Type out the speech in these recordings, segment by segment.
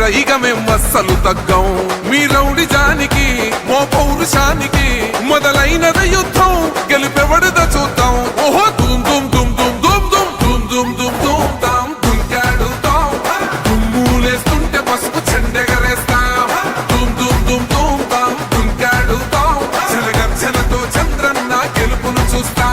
వీర ఇక మేం అస్సలు తగ్గం మీ రౌడి జానికి మో పౌరుషానికి మొదలైనద యుద్ధం గెలుపెవడద చూద్దాం ఓహో దుమ్ దుమ్ దుమ్ దుమ్ దుమ్ దుమ్ దుమ్ దుమ్ దుమ్ తాం దుంకాడుతాం దుమ్ములేస్తుంటే పసుపు చెండెగరేస్తాం దుమ్ దుమ్ దుమ్ దుమ్ తాం దుంకాడుతాం జలగర్జనతో చంద్రన్న గెలుపును చూస్తాం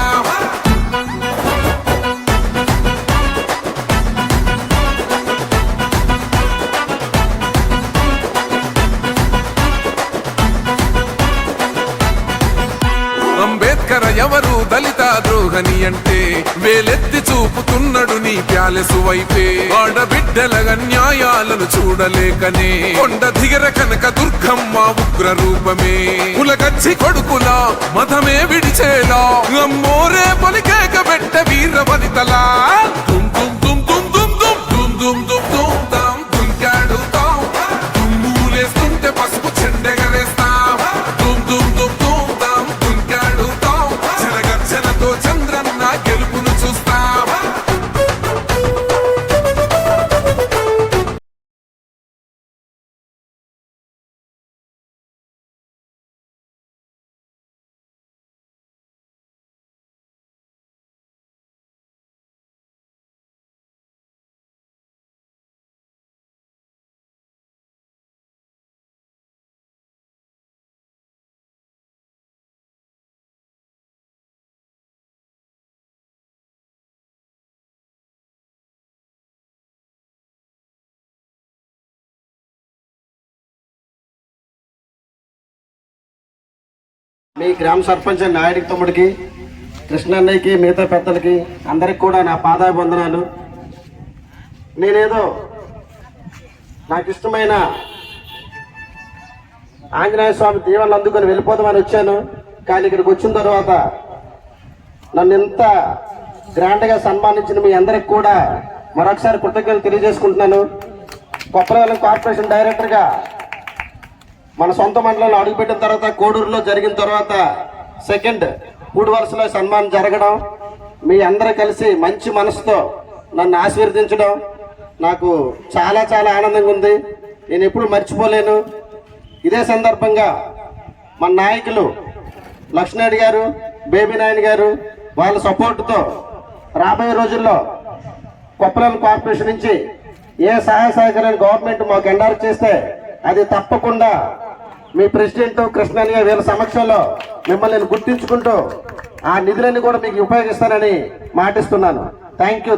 అంబేద్కర్ ఎవరు దళిత ద్రోహని అంటే వేలెత్తి చూపుతున్నాడు నీ ప్యాలెసు వైపే ఆడబిడ్డల న్యాయాలను చూడలేకనే కొండ దిగర కనక దుర్గమ్మ ఉగ్ర రూపమే కులగచ్చి కొడుకులా మతమే విడిచేలా అమ్మోరే పలికేక పెట్ట వీర వనితలా దుమ్ దుమ్ దుమ్ దుమ్ దుమ్ దుమ్ దుమ్ దుమ్ దుమ్ తాం దుంకాడుతాం దుమ్ములేస్తుంటే పసుపు చెండెగరేస్తాం దుమ్ దుమ్ దుమ్ దుమ్ తాం దుంకాడుతాం జనగర్జనతో చంద్రన్న గెలుపును చూస్తాం మీ గ్రామ సర్పంచ్ నాయుడికి తమ్ముడికి కృష్ణన్నయ్యకి మిగతా పెద్దలకి అందరికి కూడా నా పాదాభివందనాలు. నేనేదో నాకు ఇష్టమైన ఆంజనేయ స్వామి దీవెనలు అందుకొని వెళ్ళిపోదామని వచ్చాను. కానీ ఇక్కడికి వచ్చిన తర్వాత నన్ను ఇంత గ్రాండ్గా సన్మానించిన మీ అందరికి కూడా మరొకసారి కృతజ్ఞతలు తెలియజేసుకుంటున్నాను. కొప్పలవెల్లం కార్పొరేషన్ డైరెక్టర్గా మన సొంత మండలంలో అడుగుపెట్టిన తర్వాత కోడూరులో జరిగిన తర్వాత సెకండ్ 3 వరుసలో సన్మానం జరగడం, మీ అందరూ కలిసి మంచి మనసుతో నన్ను ఆశీర్వదించడం నాకు చాలా చాలా ఆనందంగా ఉంది. నేను ఎప్పుడు మర్చిపోలేను. ఇదే సందర్భంగా మన నాయకులు లక్ష్మణ్ గారు, బేబీ నాయన్ గారు వాళ్ళ సపోర్టుతో రాబోయే రోజుల్లో కొప్పలవెల్లం కార్పొరేషన్ నుంచి ఏ సహాయ సహకారాన్ని గవర్నమెంట్ మాకు ఎండార్ చేస్తే అది తప్పకుండా మీ ప్రెసిడెంట్ కృష్ణయ్య వీళ్ళ సమక్షంలో మిమ్మల్ని నేను గుర్తించుకుంటూ ఆ నిధులన్నీ కూడా మీకు ఉపయోగిస్తానని మాటిస్తున్నాను. Thank you.